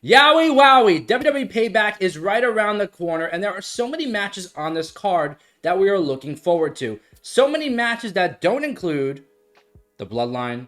Yowie wowie, WWE Payback is right around the corner, and there are so many matches on this card that we are looking forward to. So many matches that don't include the Bloodline,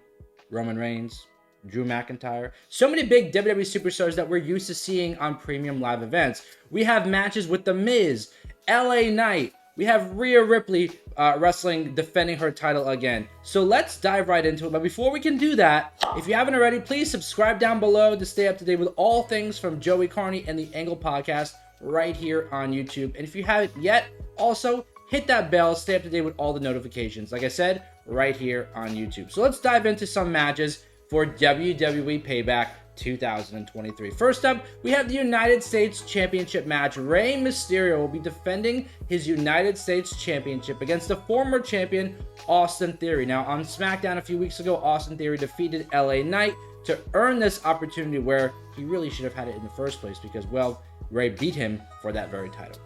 Roman Reigns, Drew McIntyre. So many big WWE superstars that we're used to seeing on premium live events. We have matches with The Miz, LA Knight. We have Rhea Ripley wrestling, defending her title again. So let's dive right into it. But before we can do that, if you haven't already, please subscribe down below to stay up to date with all things from Joey Karni and the Angle Podcast right here on YouTube. And if you haven't yet, also hit that bell, stay up to date with all the notifications. Like I said, right here on YouTube. So let's dive into some matches for WWE Payback 2023. First up, we have the United States Championship match. Rey Mysterio will be defending his United States Championship against the former champion, Austin Theory. Now, on SmackDown a few weeks ago, Austin Theory defeated LA Knight to earn this opportunity where he really should have had it in the first place because, well, Rey beat him for that very title.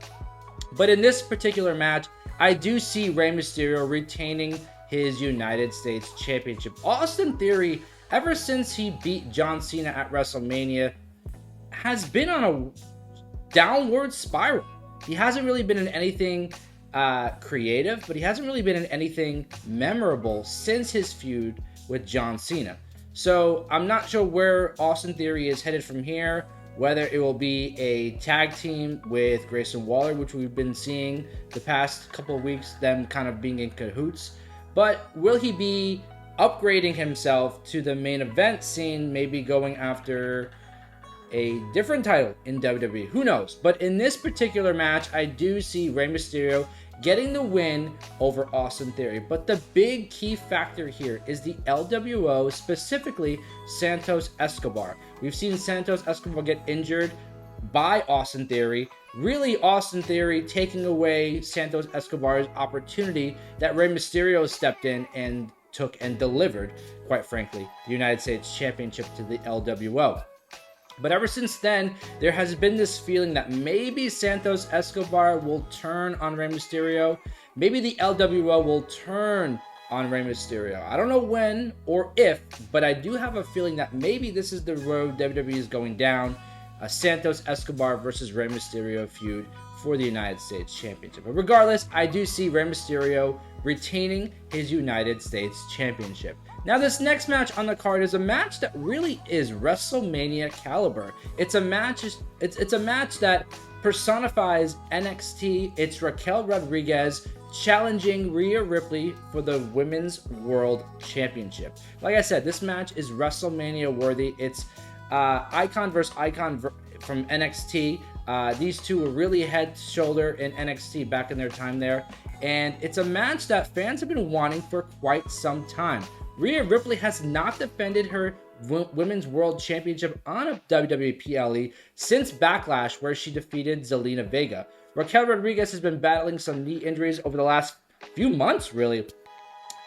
But in this particular match, I do see Rey Mysterio retaining his United States Championship. Austin Theory, ever since he beat John Cena at WrestleMania, has been on a downward spiral. He hasn't really been in anything creative, but he hasn't really been in anything memorable since his feud with John Cena. So I'm not sure where Austin Theory is headed from here, whether it will be a tag team with Grayson Waller, which we've been seeing the past couple of weeks, them kind of being in cahoots. But will he be upgrading himself to the main event scene, maybe going after a different title in WWE? Who knows? But in this particular match, I do see Rey Mysterio getting the win over Austin Theory. But the big key factor here is the LWO, specifically Santos Escobar. We've seen Santos Escobar get injured by Austin Theory. Really, Austin Theory taking away Santos Escobar's opportunity that Rey Mysterio stepped in and took and delivered, quite frankly, the United States Championship to the LWO. But ever since then, there has been this feeling that maybe Santos Escobar will turn on Rey Mysterio. Maybe the LWO will turn on Rey Mysterio. I don't know when or if, but I do have a feeling that maybe this is the road WWE is going down. A Santos Escobar versus Rey Mysterio feud for the United States Championship. But regardless, I do see Rey Mysterio retaining his United States Championship. Now, this next match on the card is a match that really is WrestleMania caliber. It's a match that personifies NXT. It's Raquel Rodriguez challenging Rhea Ripley for the Women's World Championship. Like I said, this match is WrestleMania worthy. It's icon versus icon from NXT. These two were really head to shoulder in NXT back in their time there. And it's a match that fans have been wanting for quite some time. Rhea Ripley has not defended her Women's World Championship on a WWE PLE since Backlash, where she defeated Zelina Vega. Raquel Rodriguez has been battling some knee injuries over the last few months, really.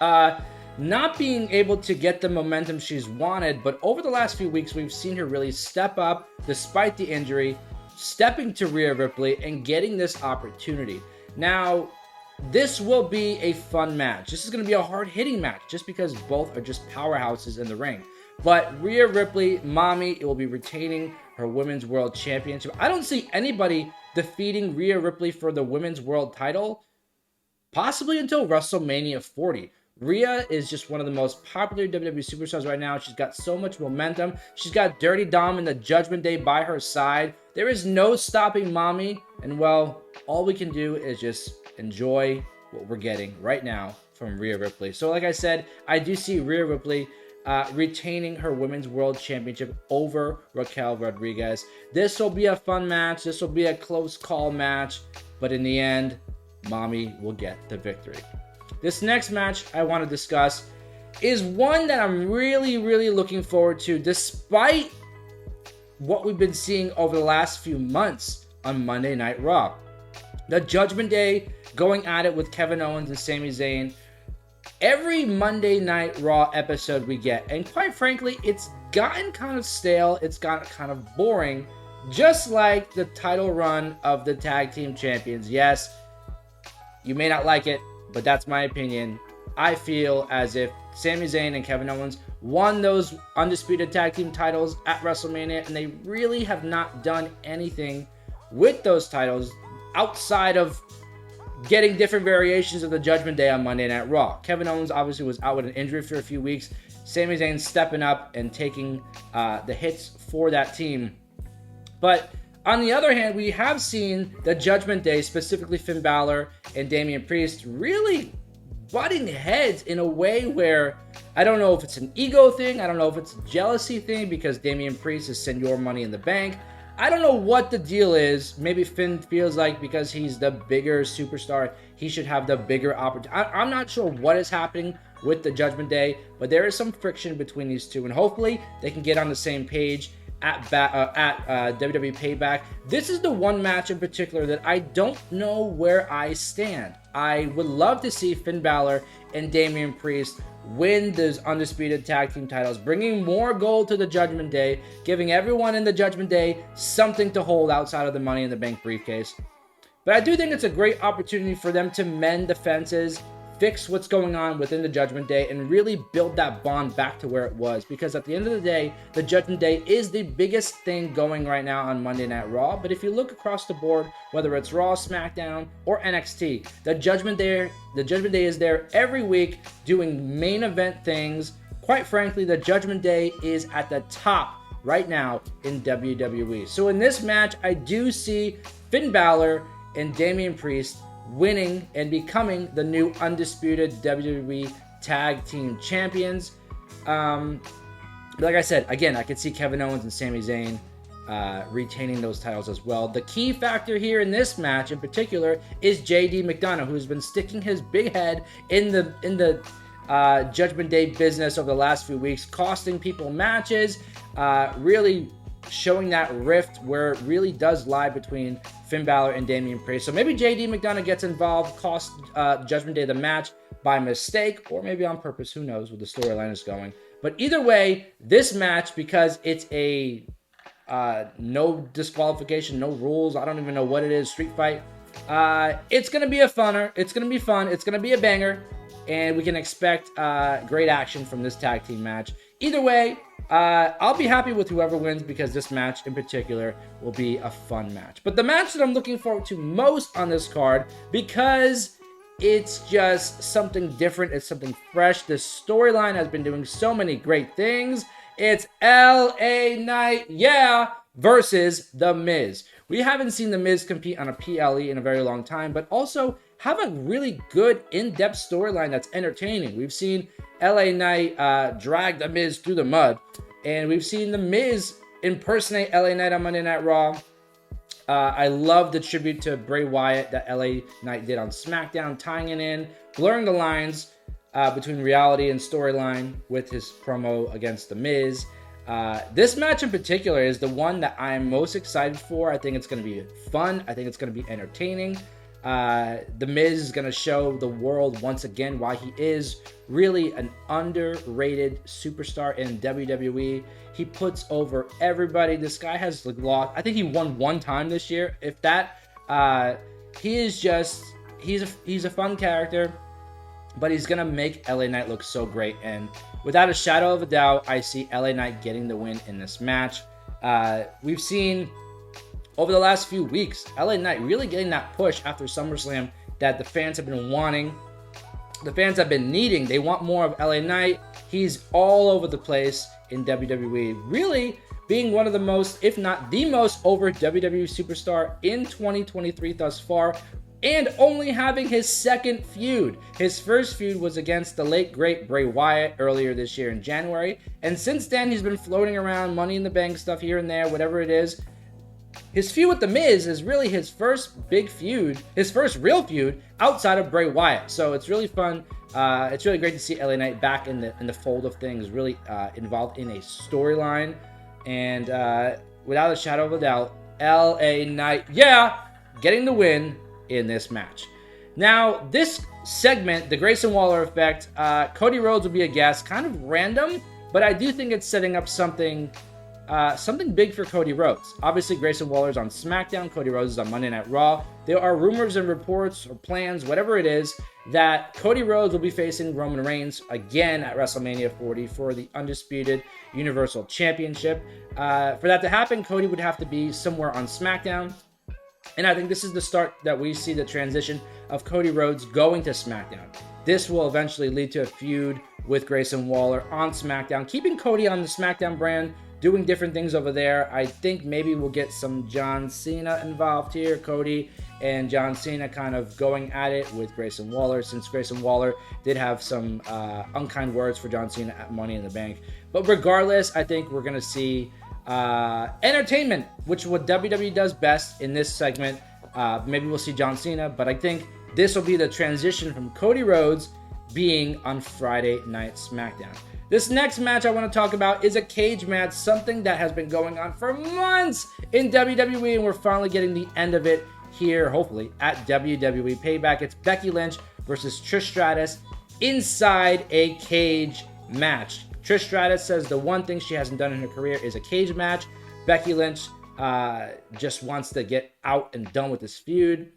Not being able to get the momentum she's wanted, but over the last few weeks, we've seen her really step up despite the injury, stepping to Rhea Ripley and getting this opportunity. Now, this will be a fun match. This is going to be a hard-hitting match just because both are just powerhouses in the ring. But Rhea Ripley, Mommy, will be retaining her Women's World Championship. I don't see anybody defeating Rhea Ripley for the Women's World title, possibly until WrestleMania 40. Rhea is just one of the most popular WWE superstars right now. She's got so much momentum. She's got Dirty Dom and the Judgment Day by her side. There is no stopping Mommy. And, well, all we can do is just enjoy what we're getting right now from Rhea Ripley. So, like I said, I do see Rhea Ripley retaining her Women's World Championship over Raquel Rodriguez. This will be a fun match. This will be a close call match. But in the end, Mommy will get the victory. This next match I want to discuss is one that I'm really, really looking forward to, despite what we've been seeing over the last few months on Monday Night Raw. The Judgment Day going at it with Kevin Owens and Sami Zayn. Every Monday Night Raw episode we get, and quite frankly, it's gotten kind of stale. It's gotten kind of boring, just like the title run of the Tag Team Champions. Yes, you may not like it, but that's my opinion. I feel as if Sami Zayn and Kevin Owens won those Undisputed Tag Team titles at WrestleMania, and they really have not done anything with those titles outside of getting different variations of the Judgment Day on Monday Night Raw. Kevin Owens obviously was out with an injury for a few weeks. Sami Zayn stepping up and taking the hits for that team. But on the other hand, we have seen the Judgment Day, specifically Finn Balor and Damian Priest, really butting heads in a way where I don't know if it's an ego thing, I don't know if it's a jealousy thing because Damian Priest is Senor Money in the Bank. I don't know what the deal is. Maybe Finn feels like because he's the bigger superstar, he should have the bigger opportunity. I'm not sure what is happening with the Judgment Day, but there is some friction between these two, and hopefully they can get on the same page at WWE Payback. This is the one match in particular that I don't know where I stand. I would love to see Finn Balor and Damian Priest win those Undisputed Tag Team titles, bringing more gold to the Judgment Day, giving everyone in the Judgment Day something to hold outside of the Money in the Bank briefcase. But I do think it's a great opportunity for them to mend the fences, fix what's going on within the Judgment Day, and really build that bond back to where it was. Because at the end of the day, the Judgment Day is the biggest thing going right now on Monday Night Raw. But if you look across the board, whether it's Raw, SmackDown, or NXT, the Judgment Day is there every week doing main event things. Quite frankly, the Judgment Day is at the top right now in WWE. So in this match, I do see Finn Balor and Damian Priest winning and becoming the new undisputed WWE Tag Team Champions. Like I said, again, I could see Kevin Owens and Sami Zayn retaining those titles as well. The key factor here in this match in particular is JD McDonough, who's been sticking his big head in the Judgment Day business over the last few weeks, costing people matches, really showing that rift where it really does lie between Finn Balor and Damian Priest. So maybe JD McDonough gets involved, costs Judgment Day the match by mistake, or maybe on purpose. Who knows where the storyline is going. But either way, this match, because it's a no disqualification, no rules, I don't even know what it is, street fight, it's going to be a funner. It's going to be fun. It's going to be a banger. And we can expect great action from this tag team match. Either way, I'll be happy with whoever wins because this match in particular will be a fun match. But the match that I'm looking forward to most on this card, because it's just something different, it's something fresh. This storyline has been doing so many great things. It's LA Knight, versus The Miz. We haven't seen The Miz compete on a PLE in a very long time, but also have a really good in-depth storyline that's entertaining. We've seen LA Knight drag The Miz through the mud, and we've seen The Miz impersonate LA Knight on Monday Night Raw. I love the tribute to Bray Wyatt that LA Knight did on SmackDown, tying it in, blurring the lines between reality and storyline with his promo against The Miz. This match in particular is the one that I'm most excited for. I think it's going to be fun. I think it's going to be entertaining. The Miz is going to show the world once again why he is really an underrated superstar in WWE. He puts over everybody. This guy has lost. I think he won one time this year. If that, he is just he's a fun character, but he's gonna make LA Knight look so great. And without a shadow of a doubt, I see LA Knight getting the win in this match. We've seen over the last few weeks, LA Knight really getting that push after SummerSlam that the fans have been wanting. The fans have been needing. They want more of LA Knight. He's all over the place in WWE. Really being one of the most, if not the most over WWE superstar in 2023 thus far. And only having his second feud. His first feud was against the late, great Bray Wyatt earlier this year in January. And since then, he's been floating around Money in the Bank stuff here and there, whatever it is. His feud with The Miz is really his first big feud, his first real feud outside of Bray Wyatt. So it's really fun. It's really great to see LA Knight back in the fold of things, really involved in a storyline. And without a shadow of a doubt, LA Knight, getting the win in this match. Now, this segment, the Grayson Waller effect, Cody Rhodes will be a guest, kind of random, but I do think it's setting up something something big for Cody Rhodes. Obviously, Grayson Waller's on SmackDown. Cody Rhodes is on Monday Night Raw. There are rumors and reports or plans, whatever it is, that Cody Rhodes will be facing Roman Reigns again at WrestleMania 40 for the Undisputed Universal Championship. For that to happen, Cody would have to be somewhere on SmackDown. And I think this is the start that we see the transition of Cody Rhodes going to SmackDown. This will eventually lead to a feud with Grayson Waller on SmackDown, keeping Cody on the SmackDown brand, doing different things over there. I think maybe we'll get some John Cena involved here. Cody and John Cena kind of going at it with Grayson Waller, since Grayson Waller did have some unkind words for John Cena at Money in the Bank. But regardless, I think we're going to see entertainment, which is what WWE does best in this segment. Maybe we'll see John Cena, but I think this will be the transition from Cody Rhodes being on Friday Night SmackDown. This next match I want to talk about is a cage match, something that has been going on for months in WWE, and we're finally getting the end of it here, hopefully, at WWE Payback. It's Becky Lynch versus Trish Stratus inside a cage match. Trish Stratus says the one thing she hasn't done in her career is a cage match. Becky Lynch just wants to get out and done with this feud.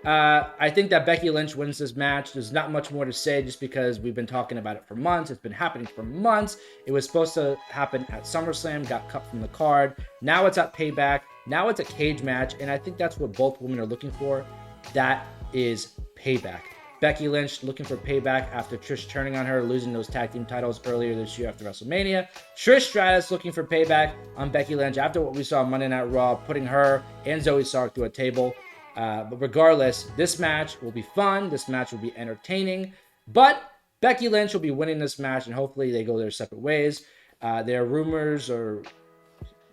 I think that Becky Lynch wins this match. There's not much more to say just because we've been talking about it for months. It's been happening for months. It was supposed to happen at SummerSlam, got cut from the card. Now it's at Payback. Now it's a cage match, and I think that's what both women are looking for. That is payback. Becky Lynch looking for payback after Trish turning on her, losing those tag team titles earlier this year after WrestleMania. Trish Stratus looking for payback on Becky Lynch after what we saw on Monday Night Raw, putting her and Zoe Stark through a table. But regardless, this match will be fun. This match will be entertaining. But Becky Lynch will be winning this match, and hopefully they go their separate ways. There are rumors, or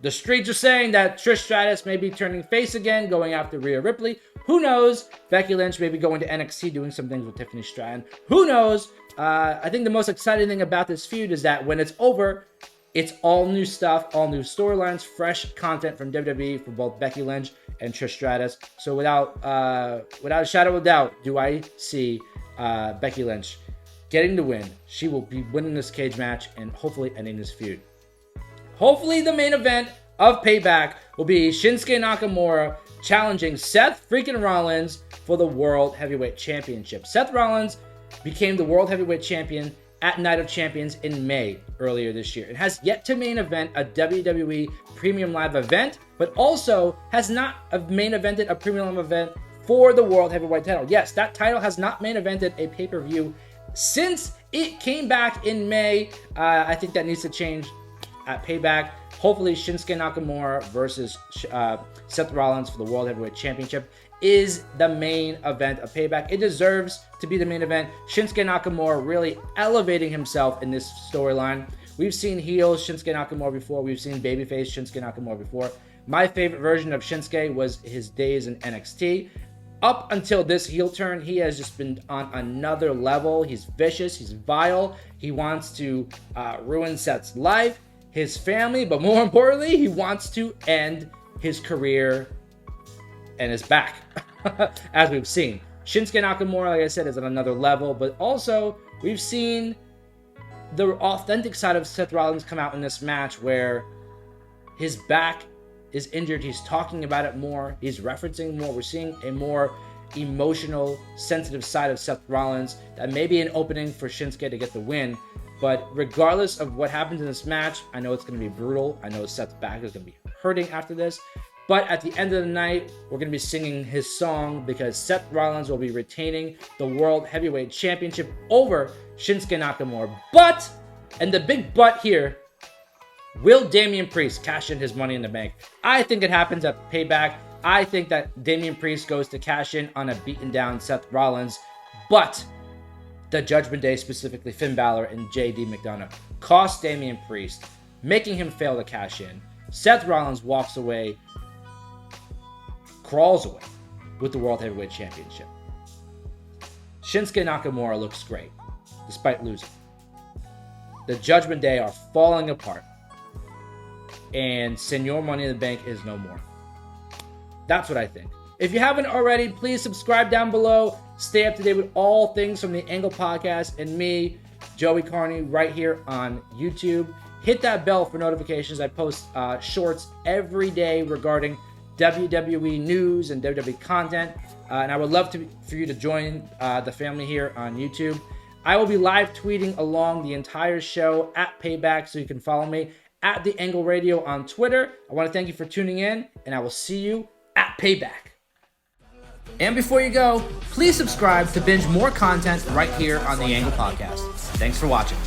the streets are saying that Trish Stratus may be turning face again, going after Rhea Ripley. Who knows? Becky Lynch may be going to NXT, doing some things with Tiffany Stratton. Who knows? I think the most exciting thing about this feud is that when it's over, it's all new stuff, all new storylines, fresh content from WWE for both Becky Lynch and Trish Stratus. So without a shadow of a doubt, do I see Becky Lynch getting the win. She will be winning this cage match and hopefully ending this feud. Hopefully the main event of Payback will be Shinsuke Nakamura challenging Seth Freakin Rollins for the World Heavyweight Championship. Seth Rollins became the World Heavyweight Champion at Night of Champions in May earlier this year. It has yet to main event a WWE Premium Live event, but also has not main evented a Premium Live event for the World Heavyweight title. Yes, that title has not main evented a pay-per-view since it came back in May. I think that needs to change at Payback. Hopefully Shinsuke Nakamura versus Seth Rollins for the World Heavyweight Championship is the main event of Payback. It deserves to be the main event. Shinsuke Nakamura really elevating himself in this storyline. We've seen heel Shinsuke Nakamura before. We've seen babyface Shinsuke Nakamura before. My favorite version of Shinsuke was his days in NXT. Up until this heel turn, he has just been on another level. He's vicious. He's vile. He wants to ruin Seth's life, his family, but more importantly, he wants to end his career and his back, as we've seen. Shinsuke Nakamura, like I said, is on another level, but also we've seen the authentic side of Seth Rollins come out in this match where his back is injured. He's talking about it more. He's referencing more. We're seeing a more emotional, sensitive side of Seth Rollins that may be an opening for Shinsuke to get the win. But regardless of what happens in this match, I know it's going to be brutal. I know Seth's back is going to be hurting after this. But at the end of the night, we're going to be singing his song because Seth Rollins will be retaining the World Heavyweight Championship over Shinsuke Nakamura. But, and the big but here, will Damian Priest cash in his Money in the Bank? I think it happens at Payback. I think that Damian Priest goes to cash in on a beaten down Seth Rollins. But the Judgment Day, specifically Finn Balor and JD McDonough, cost Damian Priest, making him fail to cash in. Seth Rollins walks away, crawls away with the World Heavyweight Championship. Shinsuke Nakamura looks great, despite losing. The Judgment Day are falling apart, and Senor Money in the Bank is no more. That's what I think. If you haven't already, please subscribe down below. Stay up to date with all things from the Angle Podcast and me, Joey Karni, right here on YouTube. Hit that bell for notifications. I post shorts every day regarding WWE news and WWE content. And I would love for you to join the family here on YouTube. I will be live tweeting along the entire show at Payback, so you can follow me at The Angle Radio on Twitter. I want to thank you for tuning in, and I will see you at Payback. And before you go, please subscribe to binge more content right here on The Angle Podcast. Thanks for watching.